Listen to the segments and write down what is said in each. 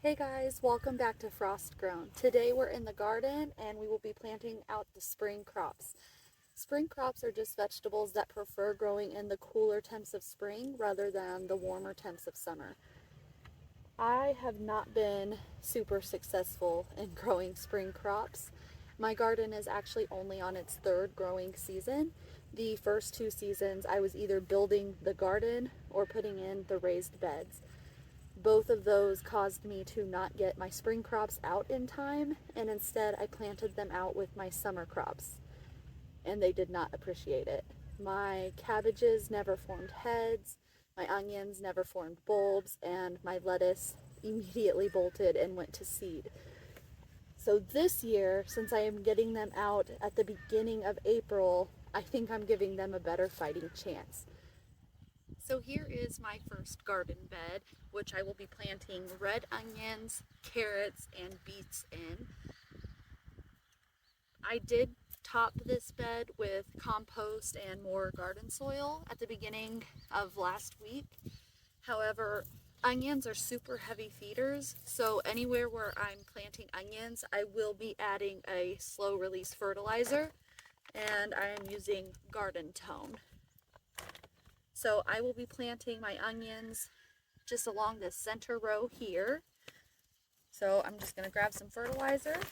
Hey guys, welcome back to Frost Grown. Today we're in the garden and we will be planting out the spring crops. Spring crops are just vegetables that prefer growing in the cooler temps of spring rather than the warmer temps of summer. I have not been super successful in growing spring crops. My garden is actually only on its third growing season. The first two seasons I was either building the garden or putting in the raised beds. Both of those caused me to not get my spring crops out in time, and instead I planted them out with my summer crops, and they did not appreciate it. My cabbages never formed heads, my onions never formed bulbs, and my lettuce immediately bolted and went to seed. So this year, since I am getting them out at the beginning of April, I think I'm giving them a better fighting chance. So here is my first garden bed, which I will be planting red onions, carrots, and beets in. I did top this bed with compost and more garden soil at the beginning of last week. However, onions are super heavy feeders, so anywhere where I'm planting onions, I will be adding a slow release fertilizer, and I am using Garden Tone. So I will be planting my onions just along this center row here. So I'm just going to grab some fertilizer, kind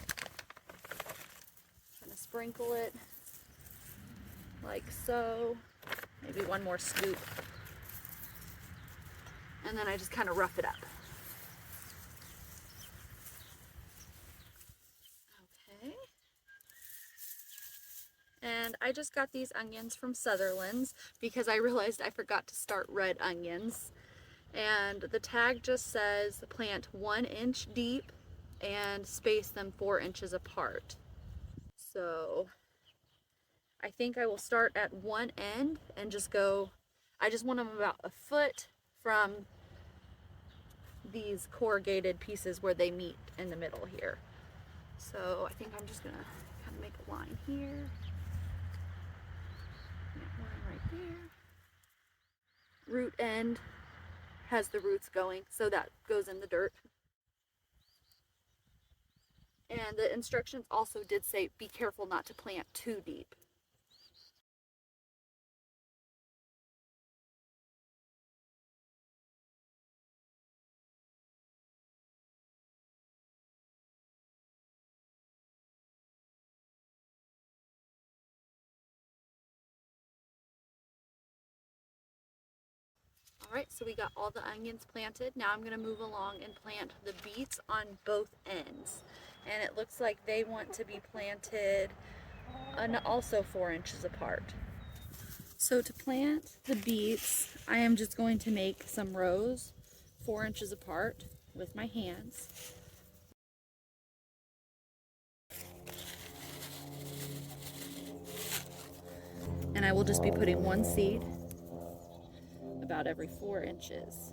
of sprinkle it like so, maybe one more scoop, and then I just kind of rough it up. Okay. And I just got these onions from Sutherland's because I realized I forgot to start red onions. And the tag just says plant 1 inch deep and space them 4 inches apart. So I think I will start at one end and just go, I just want them about a foot from these corrugated pieces where they meet in the middle here. So I think I'm just gonna kind of make a line here. Line right there. Root end has the roots going, so that goes in the dirt. And the instructions also did say be careful not to plant too deep. Alright, so we got all the onions planted. Now I'm going to move along and plant the beets on both ends. And it looks like they want to be planted also 4 inches apart. So to plant the beets, I am just going to make some rows 4 inches apart with my hands. And I will just be putting one seed about every 4 inches.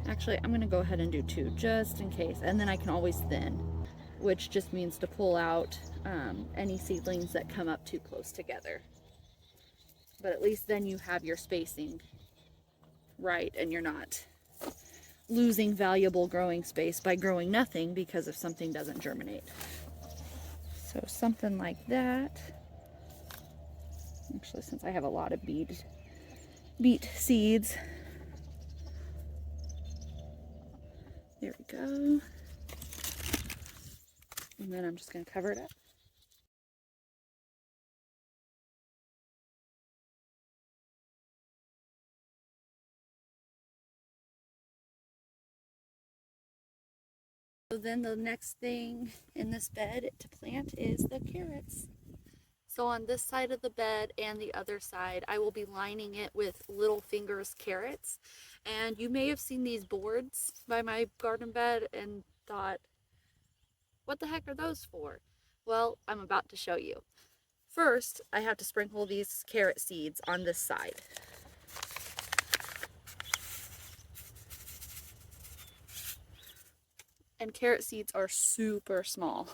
Actually, I'm going to go ahead and do 2 just in case, and then I can always thin, which just means to pull out any seedlings that come up too close together. But at least then you have your spacing right and you're not losing valuable growing space by growing nothing because if something doesn't germinate. So something like that. Actually, since I have a lot of beet seeds, there we go. And then I'm just going to cover it up. So then the next thing in this bed to plant is the carrots. So on this side of the bed and the other side, I will be lining it with Little Fingers carrots. And you may have seen these boards by my garden bed and thought, what the heck are those for? Well, I'm about to show you. First, I have to sprinkle these carrot seeds on this side. And carrot seeds are super small.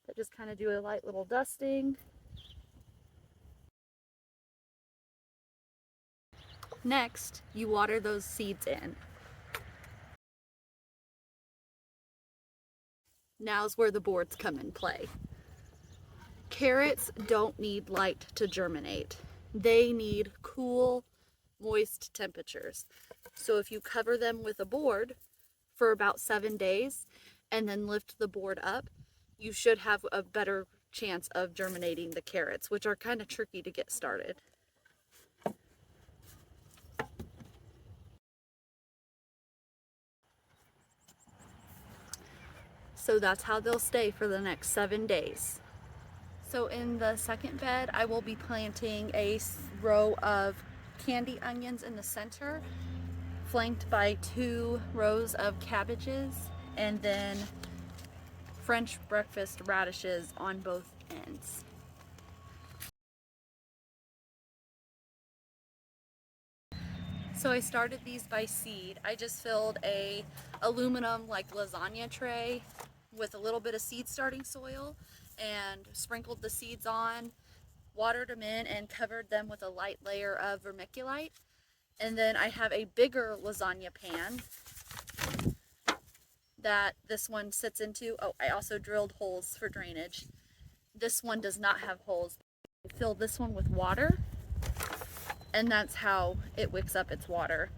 but just kind of do a light little dusting. Next, you water those seeds in. Now's where the boards come in play. Carrots don't need light to germinate. They need cool, moist temperatures. So if you cover them with a board for about 7 days and then lift the board up, you should have a better chance of germinating the carrots, which are kind of tricky to get started. So that's how they'll stay for the next 7 days. So in the second bed, I will be planting a row of candy onions in the center, flanked by 2 rows of cabbages, and then French breakfast radishes on both ends. So I started these by seed. I just filled a aluminum like lasagna tray with a little bit of seed starting soil and sprinkled the seeds on, watered them in, and covered them with a light layer of vermiculite. And then I have a bigger lasagna pan that this one sits into. Oh, I also drilled holes for drainage. This one does not have holes. I fill this one with water, and that's how it wicks up its water.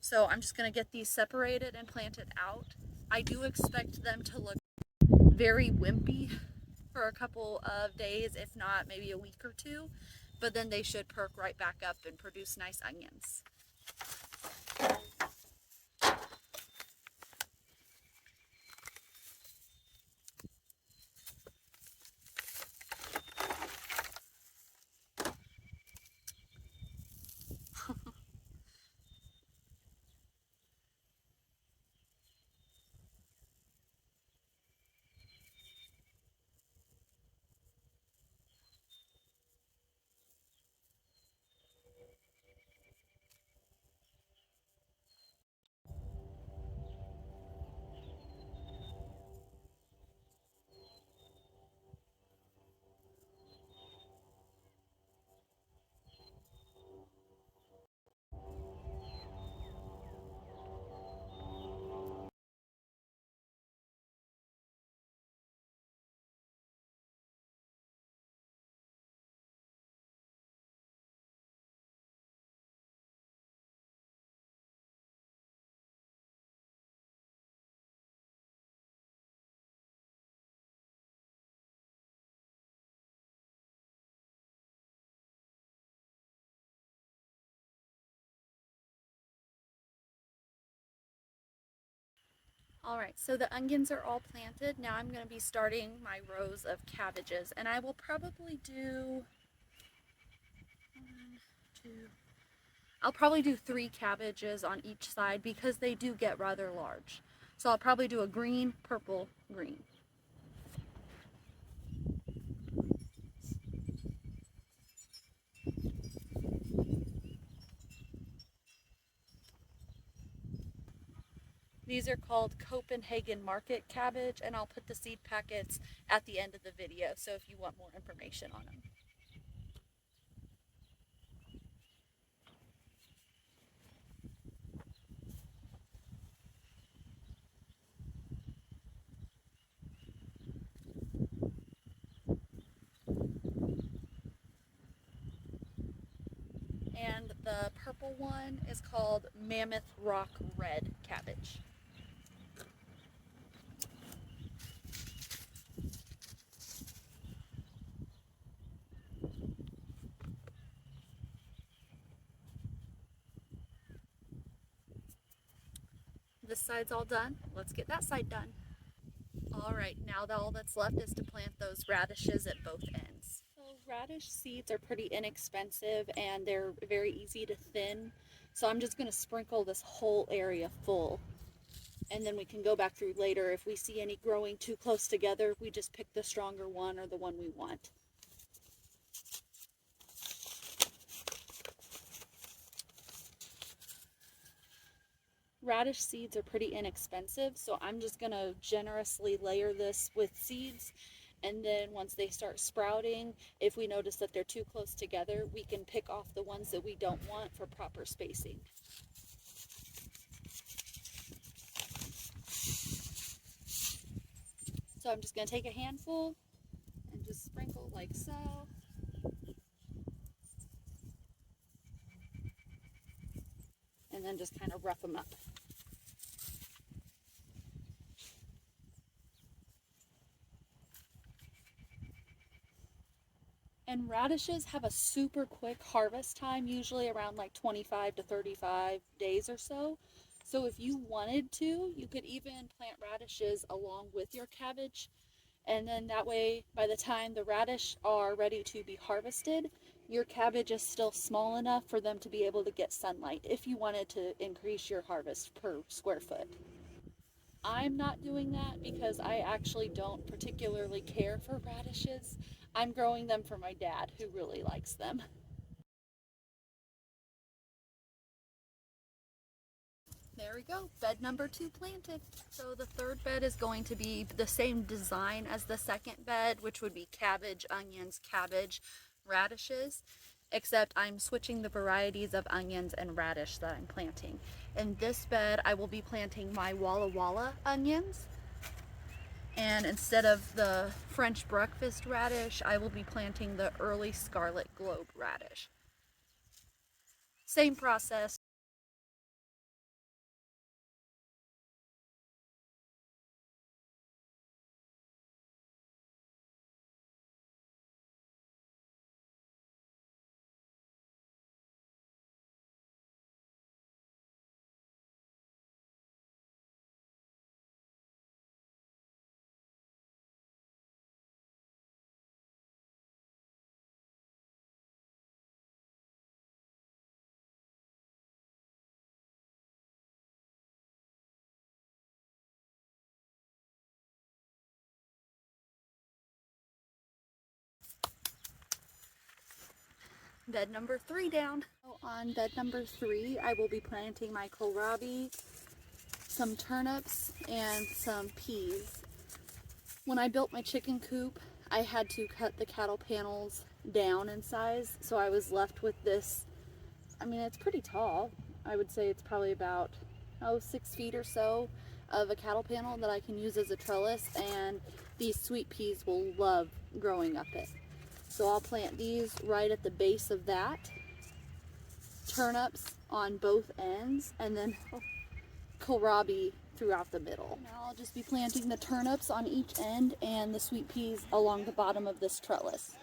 So I'm just going to get these separated and planted out. I do expect them to look very wimpy for a couple of days, if not maybe a week or 2, but then they should perk right back up and produce nice onions. Alright, so the onions are all planted. Now I'm going to be starting my rows of cabbages, and I will probably do I'll probably do 3 cabbages on each side because they do get rather large. So I'll probably do a green, purple, green. These are called Copenhagen Market cabbage, and I'll put the seed packets at the end of the video, so if you want more information on them. And the purple one is called Mammoth Rock Red cabbage. This side's all done. Let's get that side done. Alright, now all that's left is to plant those radishes at both ends. So radish seeds are pretty inexpensive and they're very easy to thin. So I'm just going to sprinkle this whole area full. And then we can go back through later. If we see any growing too close together, we just pick the stronger one or the one we want. Radish seeds are pretty inexpensive, so I'm just going to generously layer this with seeds And then once they start sprouting, if we notice that they're too close together, we can pick off the ones that we don't want for proper spacing. So I'm just going to take a handful and just sprinkle like so. And then just kind of rough them up. And radishes have a super quick harvest time, usually around like 25 to 35 days or so. So if you wanted to, you could even plant radishes along with your cabbage. And then that way, by the time the radish are ready to be harvested, your cabbage is still small enough for them to be able to get sunlight if you wanted to increase your harvest per square foot. I'm not doing that because I actually don't particularly care for radishes. I'm growing them for my dad, who really likes them. There we go, bed number 2 planted. So the third bed is going to be the same design as the second bed, which would be cabbage, onions, cabbage, radishes, except I'm switching the varieties of onions and radish that I'm planting. In this bed, I will be planting my Walla Walla onions. And instead of the French breakfast radish, I will be planting the early scarlet globe radish. Same process. Bed number 3 down. So on bed number 3, I will be planting my kohlrabi, some turnips, and some peas. When I built my chicken coop, I had to cut the cattle panels down in size, so I was left with this. I mean, it's pretty tall. I would say it's probably about 6 feet or so of a cattle panel that I can use as a trellis, and these sweet peas will love growing up it. So I'll plant these right at the base of that, turnips on both ends, and then kohlrabi throughout the middle. Now I'll just be planting the turnips on each end and the sweet peas along the bottom of this trellis.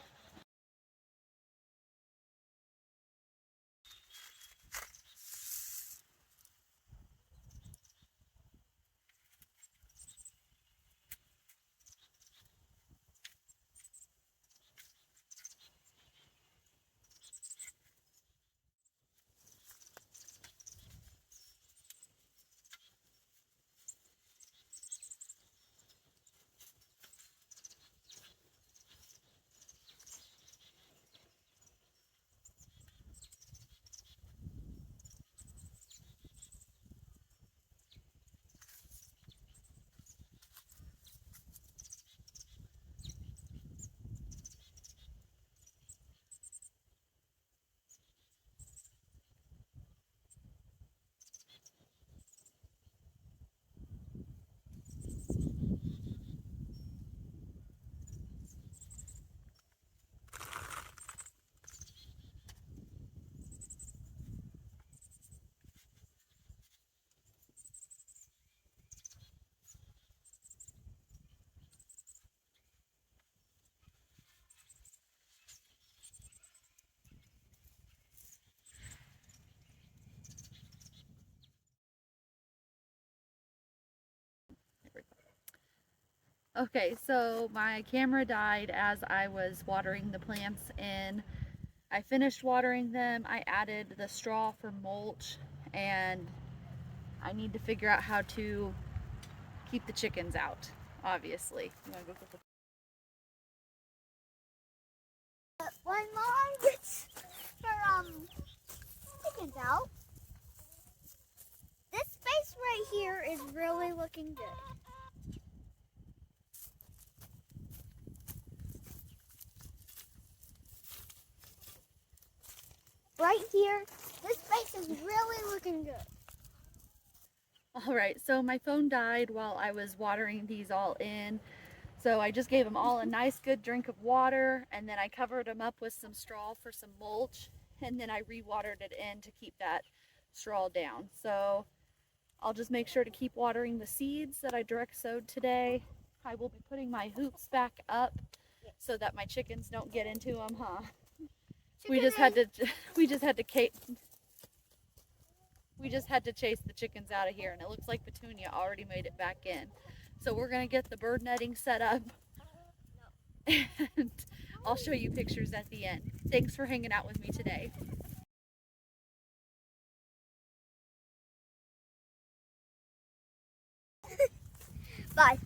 Okay, so my camera died as I was watering the plants in. I finished watering them. I added the straw for mulch, and I need to figure out how to keep the chickens out, obviously. You wanna go get the... When mom gets her chickens out, this space right here is really looking good. right here. This space is really looking good. All right, so my phone died while I was watering these all in. So I just gave them all a nice good drink of water, and then I covered them up with some straw for some mulch, and then I re-watered it in to keep that straw down. So I'll just make sure to keep watering the seeds that I direct sowed today. I will be putting my hoops back up so that my chickens don't get into them, huh? We just had to chase the chickens out of here, and it looks like Petunia already made it back in. So we're gonna get the bird netting set up, and I'll show you pictures at the end. Thanks for hanging out with me today. Bye.